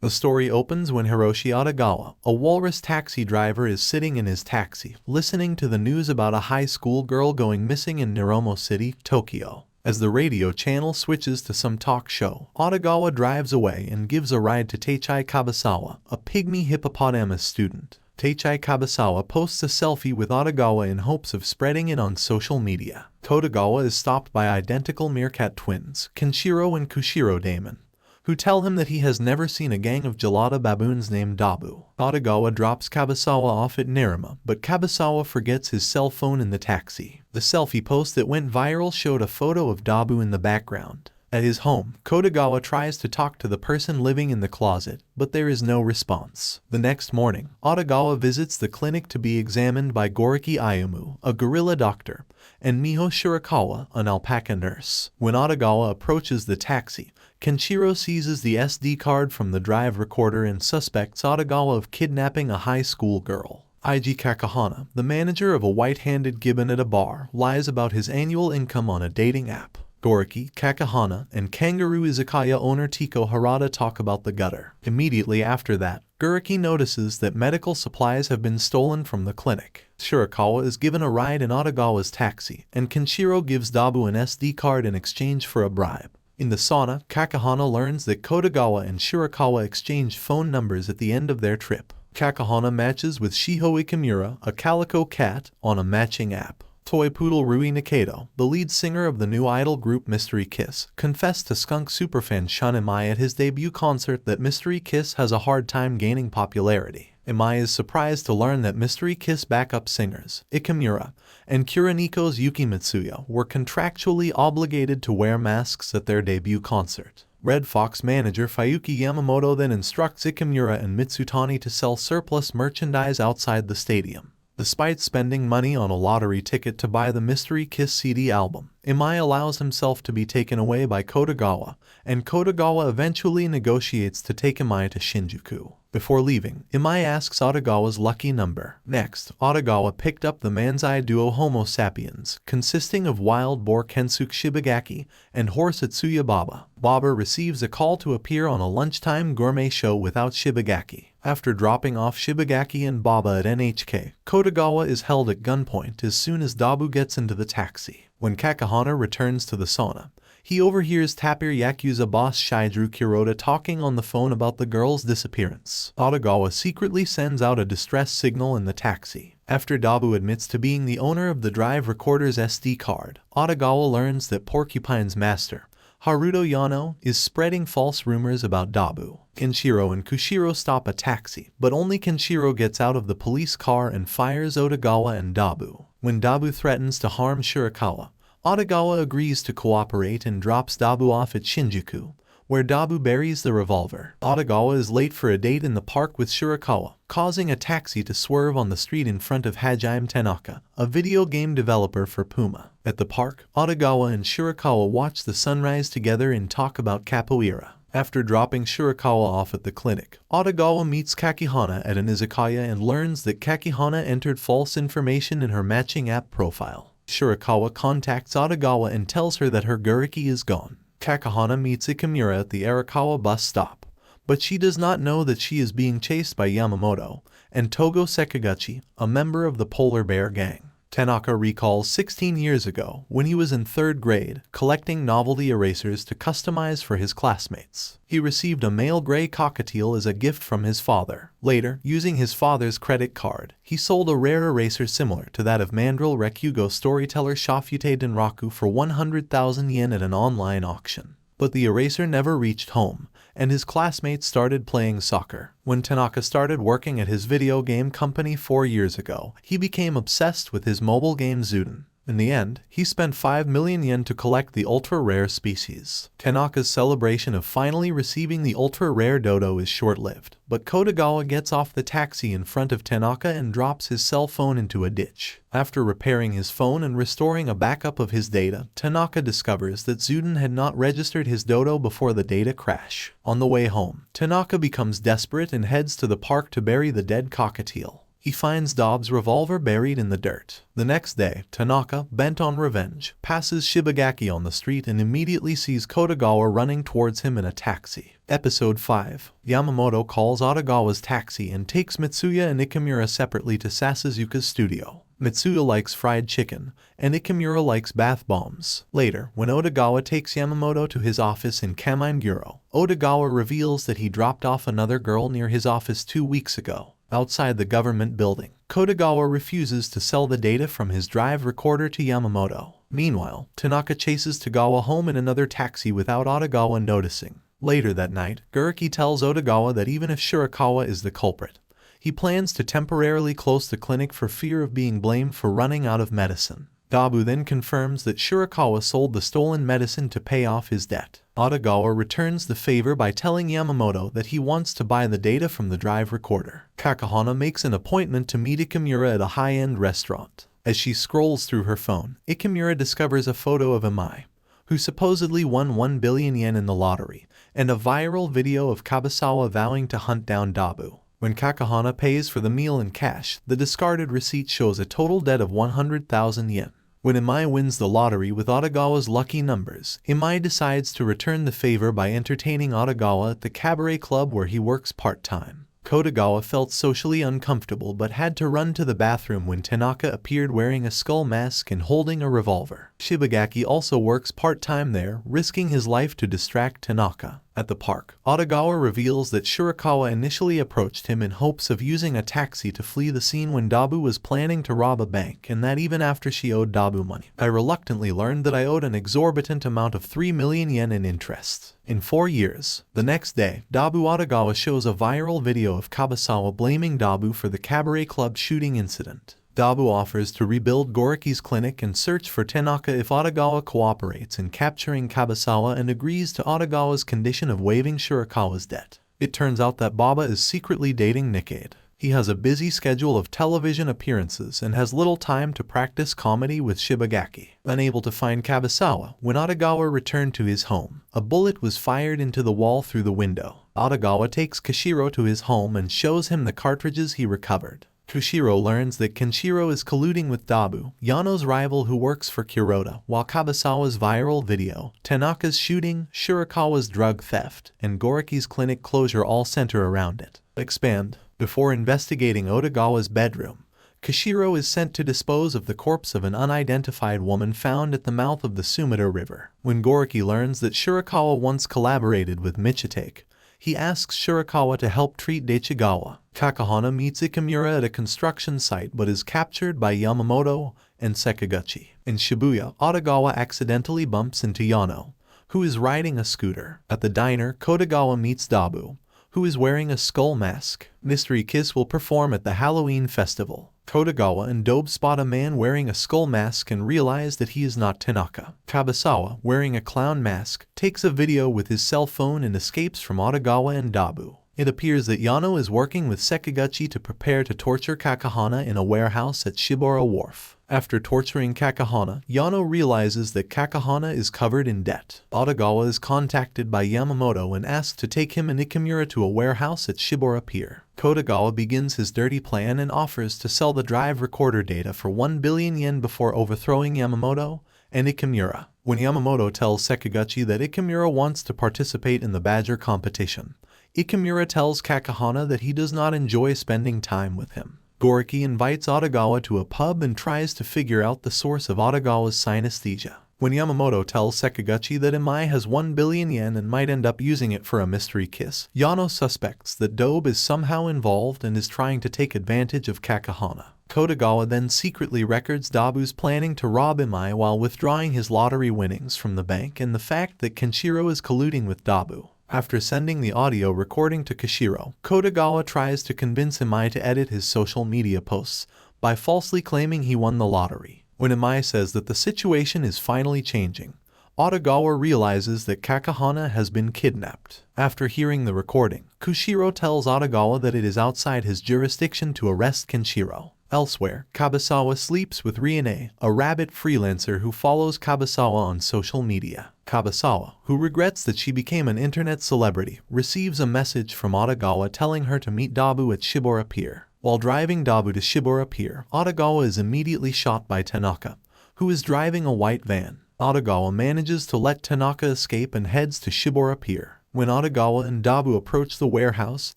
The story opens when Hiroshi Odokawa, a walrus taxi driver, is sitting in his taxi, listening to the news about a high school girl going missing in Niromo City, Tokyo. As the radio channel switches to some talk show, Odokawa drives away and gives a ride to Taichi Kabasawa, a pygmy hippopotamus student. Taichi Kabasawa posts a selfie with Odokawa in hopes of spreading it on social media. Odokawa is stopped by identical meerkat twins, Kenshiro and Kushiro Damon, who tell him that he has never seen a gang of gelada baboons named Dobu. Odokawa drops Kabasawa off at Niromo, but Kabasawa forgets his cell phone in the taxi. The selfie post that went viral showed a photo of Dobu in the background. At his home, Odokawa tries to talk to the person living in the closet, but there is no response. The next morning, Odokawa visits the clinic to be examined by Goriki Ayumu, a gorilla doctor, and Miho Shirakawa, an alpaca nurse. When Odokawa approaches the taxi, Kenshiro seizes the SD card from the drive recorder and suspects Odokawa of kidnapping a high school girl. Eiji Kakahana, the manager of a white-handed gibbon at a bar, lies about his annual income on a dating app. Goriki, Kakahana, and kangaroo izakaya owner Tiko Harada talk about the gutter. Immediately after that, Goriki notices that medical supplies have been stolen from the clinic. Shirakawa is given a ride in Odokawa's taxi, and Kenshiro gives Dobu an SD card in exchange for a bribe. In the sauna, Kakahana learns that Odokawa and Shirakawa exchanged phone numbers at the end of their trip. Kakahana matches with Shiho Ikamura, a calico cat, on a matching app. Toy poodle Rui Nakato, the lead singer of the new idol group Mystery Kiss, confessed to skunk superfan Shun Imai at his debut concert that Mystery Kiss has a hard time gaining popularity. Imai is surprised to learn that Mystery Kiss backup singers, Ikamura, and Kuroniko's Yuki Mitsuya were contractually obligated to wear masks at their debut concert. Red Fox manager Fuyuki Yamamoto then instructs Ikamura and Mitsutani to sell surplus merchandise outside the stadium. Despite spending money on a lottery ticket to buy the Mystery Kiss CD album, Imai allows himself to be taken away by Odokawa, and Odokawa eventually negotiates to take Imai to Shinjuku. Before leaving, Imai asks Odokawa's lucky number. Next, Odokawa picked up the Manzai duo Homo Sapiens, consisting of wild boar Kensuke Shibagaki and horse Atsuya Baba. Baba receives a call to appear on a lunchtime gourmet show without Shibagaki. After dropping off Shibagaki and Baba at NHK, Odokawa is held at gunpoint as soon as Dobu gets into the taxi. When Kakahana returns to the sauna, he overhears Tapir Yakuza boss Shidru Kuroda talking on the phone about the girl's disappearance. Odokawa secretly sends out a distress signal in the taxi. After Dobu admits to being the owner of the drive recorder's SD card, Odokawa learns that Porcupine's master, Haruto Yano, is spreading false rumors about Dobu. Kenshiro and Kushiro stop a taxi, but only Kenshiro gets out of the police car and fires Odokawa and Dobu. When Dobu threatens to harm Shirakawa, Odokawa agrees to cooperate and drops Dobu off at Shinjuku, where Dobu buries the revolver. Odokawa is late for a date in the park with Shirakawa, causing a taxi to swerve on the street in front of Hajime Tanaka, a video game developer for Puma. At the park, Odokawa and Shirakawa watch the sunrise together and talk about capoeira. After dropping Shirakawa off at the clinic, Odokawa meets Kakihana at an izakaya and learns that Kakihana entered false information in her matching app profile. Shirakawa contacts Odokawa and tells her that her Goriki is gone. Kakihana meets Ikamura at the Arakawa bus stop, but she does not know that she is being chased by Yamamoto and Togo Sekiguchi, a member of the Polar Bear Gang. Tanaka recalls 16 years ago, when he was in 3rd grade, collecting novelty erasers to customize for his classmates. He received a male gray cockatiel as a gift from his father. Later, using his father's credit card, he sold a rare eraser similar to that of Mandrill Rekugo storyteller Shofute Denraku for 100,000 yen at an online auction. But the eraser never reached home, and his classmates started playing soccer. When Tanaka started working at his video game company 4 years ago, he became obsessed with his mobile game Zuden. In the end, he spent 5 million yen to collect the ultra-rare species. Tanaka's celebration of finally receiving the ultra-rare dodo is short-lived, but Odokawa gets off the taxi in front of Tanaka and drops his cell phone into a ditch. After repairing his phone and restoring a backup of his data, Tanaka discovers that Zuden had not registered his dodo before the data crash. On the way home, Tanaka becomes desperate and heads to the park to bury the dead cockatiel. He finds Dobu's revolver buried in the dirt. The next day, Tanaka, bent on revenge, passes Shibagaki on the street and immediately sees Kotogawa running towards him in a taxi. Episode 5. Yamamoto calls Otogawa's taxi and takes Mitsuya and Ikimura separately to Sasuzuka's studio. Mitsuya likes fried chicken, and Ikimura likes bath bombs. Later, when Otogawa takes Yamamoto to his office in Kaminguro, Otogawa reveals that he dropped off another girl near his office 2 weeks ago. Outside the government building, Kotogawa refuses to sell the data from his drive recorder to Yamamoto. Meanwhile, Tanaka chases Tagawa home in another taxi without Otogawa noticing. Later that night, Guriki tells Otogawa that even if Shirakawa is the culprit, he plans to temporarily close the clinic for fear of being blamed for running out of medicine. Dobu then confirms that Shirakawa sold the stolen medicine to pay off his debt. Otogawa returns the favor by telling Yamamoto that he wants to buy the data from the drive recorder. Kakahana makes an appointment to meet Ikimura at a high-end restaurant. As she scrolls through her phone, Ikimura discovers a photo of Imai, who supposedly won 1 billion yen in the lottery, and a viral video of Kabasawa vowing to hunt down Dobu. When Kakahana pays for the meal in cash, the discarded receipt shows a total debt of 100,000 yen. When Imai wins the lottery with Otogawa's lucky numbers, Imai decides to return the favor by entertaining Otogawa at the cabaret club where he works part-time. Kotogawa felt socially uncomfortable but had to run to the bathroom when Tanaka appeared wearing a skull mask and holding a revolver. Shibagaki also works part-time there, risking his life to distract Tanaka. At the park, Otogawa reveals that Shirakawa initially approached him in hopes of using a taxi to flee the scene when Dobu was planning to rob a bank, and that even after she owed Dobu money. I reluctantly learned that I owed an exorbitant amount of 3 million yen in interest. In 4 years. The next day, Dobu Otogawa shows a viral video of Kabasawa blaming Dobu for the cabaret club shooting incident. Dobu offers to rebuild Goriki's clinic and search for Tanaka if Otogawa cooperates in capturing Kabasawa and agrees to Otogawa's condition of waiving Shirakawa's debt. It turns out that Baba is secretly dating Nikade. He has a busy schedule of television appearances and has little time to practice comedy with Shibagaki. Unable to find Kabasawa, when Otogawa returned to his home, a bullet was fired into the wall through the window. Otogawa takes Kishiro to his home and shows him the cartridges he recovered. Kushiro learns that Kenshiro is colluding with Dobu, Yano's rival who works for Kuroda, while Kabasawa's viral video, Tanaka's shooting, Shirakawa's drug theft, and Goriki's clinic closure all center around it. Expand. Before investigating Otogawa's bedroom, Kishiro is sent to dispose of the corpse of an unidentified woman found at the mouth of the Sumida River. When Goriki learns that Shirakawa once collaborated with Michitake, he asks Shirakawa to help treat Daichigawa. Kakahana meets Ikimura at a construction site but is captured by Yamamoto and Sekiguchi. In Shibuya, Otogawa accidentally bumps into Yano, who is riding a scooter. At the diner, Kotogawa meets Dobu, who is wearing a skull mask. Mystery Kiss will perform at the Halloween festival. Kotogawa and Dobu spot a man wearing a skull mask and realize that he is not Tanaka. Kabasawa, wearing a clown mask, takes a video with his cell phone and escapes from Otogawa and Dobu. It appears that Yano is working with Sekiguchi to prepare to torture Kakahana in a warehouse at Shibora Wharf. After torturing Kakahana, Yano realizes that Kakahana is covered in debt. Otogawa is contacted by Yamamoto and asked to take him and Ikimura to a warehouse at Shibora Pier. Kotogawa begins his dirty plan and offers to sell the drive recorder data for 1 billion yen before overthrowing Yamamoto and Ikimura. When Yamamoto tells Sekiguchi that Ikimura wants to participate in the Badger competition, Ikimura tells Kakahana that he does not enjoy spending time with him. Goriki invites Otogawa to a pub and tries to figure out the source of Otogawa's synesthesia. When Yamamoto tells Sekiguchi that Imai has 1 billion yen and might end up using it for a mystery kiss, Yano suspects that Dobu is somehow involved and is trying to take advantage of Kakahana. Kotogawa then secretly records Dobu's planning to rob Imai while withdrawing his lottery winnings from the bank and the fact that Kenshiro is colluding with Dobu. After sending the audio recording to Kishiro, Kotogawa tries to convince Imai to edit his social media posts by falsely claiming he won the lottery. When Imai says that the situation is finally changing, Otogawa realizes that Kakahana has been kidnapped. After hearing the recording, Kushiro tells Otogawa that it is outside his jurisdiction to arrest Kenshiro. Elsewhere, Kabasawa sleeps with Riane, a rabbit freelancer who follows Kabasawa on social media. Kabasawa, who regrets that she became an internet celebrity, receives a message from Otogawa telling her to meet Dobu at Shibora Pier. While driving Dobu to Shibura Pier, Odogawa is immediately shot by Tanaka, who is driving a white van. Odogawa manages to let Tanaka escape and heads to Shibura Pier. When Odogawa and Dobu approach the warehouse,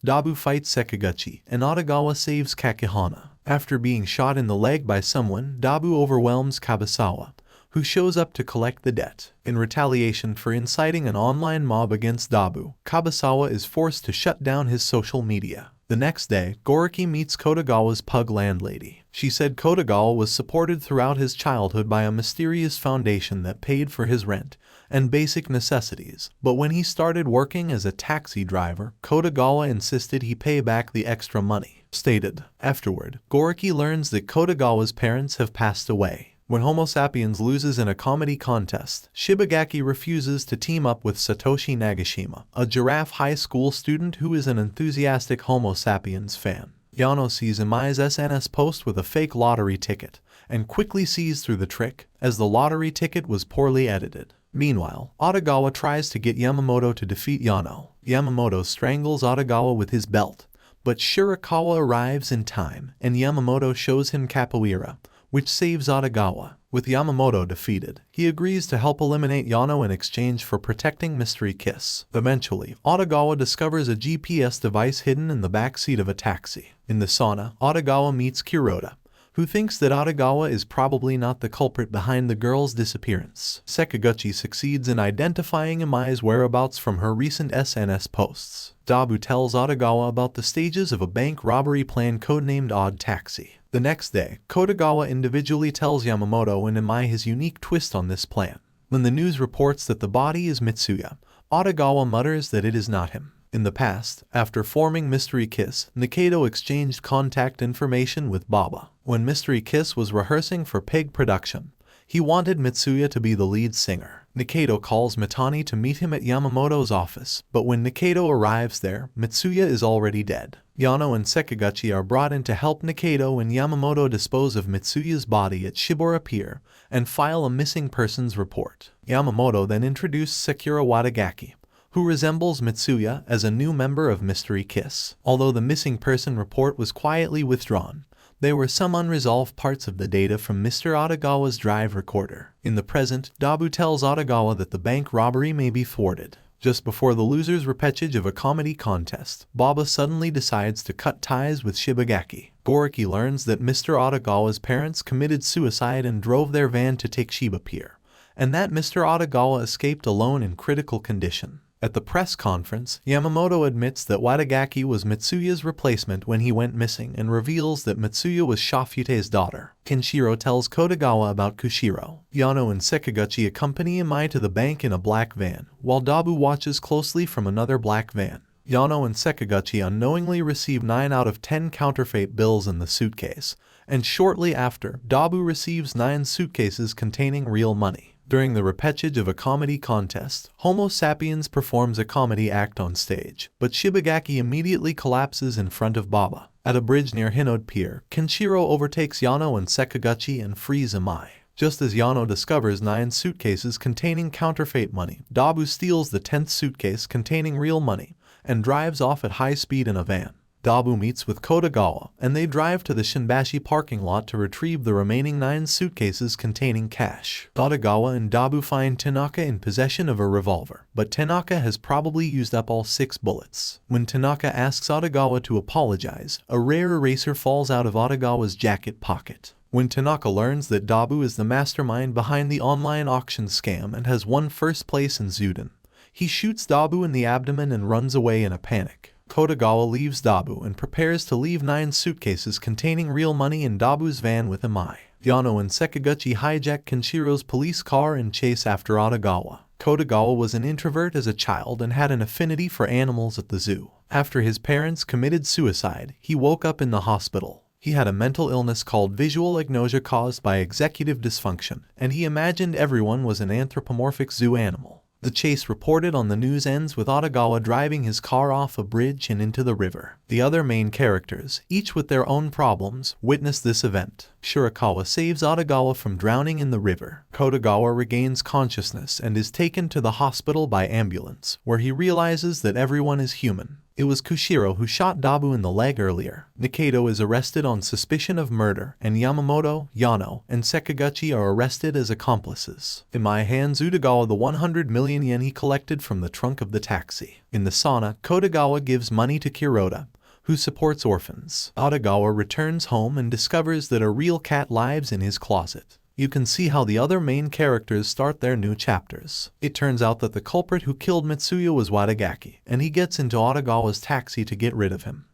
Dobu fights Sekiguchi, and Odogawa saves Kakihana. After being shot in the leg by someone, Dobu overwhelms Kabasawa, who shows up to collect the debt. In retaliation for inciting an online mob against Dobu, Kabasawa is forced to shut down his social media. The next day, Goriki meets Kotogawa's pug landlady. She said Kotogawa was supported throughout his childhood by a mysterious foundation that paid for his rent and basic necessities, but when he started working as a taxi driver, Kotogawa insisted he pay back the extra money. Stated. Afterward, Goriki learns that Kotogawa's parents have passed away. When Homo Sapiens loses in a comedy contest, Shibagaki refuses to team up with Satoshi Nagashima, a giraffe high school student who is an enthusiastic Homo Sapiens fan. Yano sees Imai's SNS post with a fake lottery ticket, and quickly sees through the trick, as the lottery ticket was poorly edited. Meanwhile, Odogawa tries to get Yamamoto to defeat Yano. Yamamoto strangles Odogawa with his belt, but Shirakawa arrives in time, and Yamamoto shows him capoeira, which saves Odogawa. With Yamamoto defeated, he agrees to help eliminate Yano in exchange for protecting Mystery Kiss. Eventually, Odogawa discovers a GPS device hidden in the back seat of a taxi. In the sauna, Odogawa meets Kuroda, who thinks that Odogawa is probably not the culprit behind the girl's disappearance. Sekiguchi succeeds in identifying Imai's whereabouts from her recent SNS posts. Dobu tells Odogawa about the stages of a bank robbery plan codenamed Odd Taxi. The next day, Kotogawa individually tells Yamamoto and Imai his unique twist on this plan. When the news reports that the body is Mitsuya, Odogawa mutters that it is not him. In the past, after forming Mystery Kiss, Nikaido exchanged contact information with Baba. When Mystery Kiss was rehearsing for Pig production, he wanted Mitsuya to be the lead singer. Nikaido calls Mitani to meet him at Yamamoto's office, but when Nikaido arrives there, Mitsuya is already dead. Yano and Sekiguchi are brought in to help Nikaido and Yamamoto dispose of Mitsuya's body at Shibura Pier and file a missing persons report. Yamamoto then introduced Sakura Wadagaki, who resembles Mitsuya, as a new member of Mystery Kiss. Although the missing person report was quietly withdrawn, there were some unresolved parts of the data from Mr. Odogawa's drive recorder. In the present, Dobu tells Odogawa that the bank robbery may be thwarted. Just before the loser's repechage of a comedy contest, Baba suddenly decides to cut ties with Shibagaki. Goriki learns that Mr. Odogawa's parents committed suicide and drove their van to take Shiba Pier, and that Mr. Odogawa escaped alone in critical condition. At the press conference, Yamamoto admits that Wadagaki was Mitsuya's replacement when he went missing and reveals that Mitsuya was Shafute's daughter. Kenshiro tells Kotogawa about Kushiro. Yano and Sekiguchi accompany Imai to the bank in a black van, while Dobu watches closely from another black van. Yano and Sekiguchi unknowingly receive 9 out of 10 counterfeit bills in the suitcase, and shortly after, Dobu receives 9 suitcases containing real money. During the repechage of a comedy contest, Homo Sapiens performs a comedy act on stage, but Shibagaki immediately collapses in front of Baba. At a bridge near Hinode Pier, Kenshiro overtakes Yano and Sekiguchi and frees Imai. Just as Yano discovers 9 suitcases containing counterfeit money, Dobu steals the 10th suitcase containing real money and drives off at high speed in a van. Dobu meets with Kotogawa, and they drive to the Shinbashi parking lot to retrieve the remaining 9 suitcases containing cash. Kotogawa and Dobu find Tanaka in possession of a revolver, but Tanaka has probably used up all 6 bullets. When Tanaka asks Odogawa to apologize, a rare eraser falls out of Odogawa's jacket pocket. When Tanaka learns that Dobu is the mastermind behind the online auction scam and has won first place in Zuden, he shoots Dobu in the abdomen and runs away in a panic. Kotogawa leaves Dobu and prepares to leave 9 suitcases containing real money in Dobu's van with Imai. Yano and Sekiguchi hijack Kenshiro's police car and chase after Odogawa. Kotogawa was an introvert as a child and had an affinity for animals at the zoo. After his parents committed suicide, he woke up in the hospital. He had a mental illness called visual agnosia caused by executive dysfunction, and he imagined everyone was an anthropomorphic zoo animal. The chase reported on the news ends with Odogawa driving his car off a bridge and into the river. The other main characters, each with their own problems, witness this event. Shirakawa saves Odogawa from drowning in the river. Kotogawa regains consciousness and is taken to the hospital by ambulance, where he realizes that everyone is human. It was Kushiro who shot Dobu in the leg earlier. Nikaido is arrested on suspicion of murder, and Yamamoto, Yano, and Sekiguchi are arrested as accomplices. In my hands, Odokawa the 100 million yen he collected from the trunk of the taxi. In the sauna, Kodogawa gives money to Kuroda, who supports orphans. Odokawa returns home and discovers that a real cat lives in his closet. You can see how the other main characters start their new chapters. It turns out that the culprit who killed Mitsuya was Wadagaki, and he gets into Odokawa's taxi to get rid of him.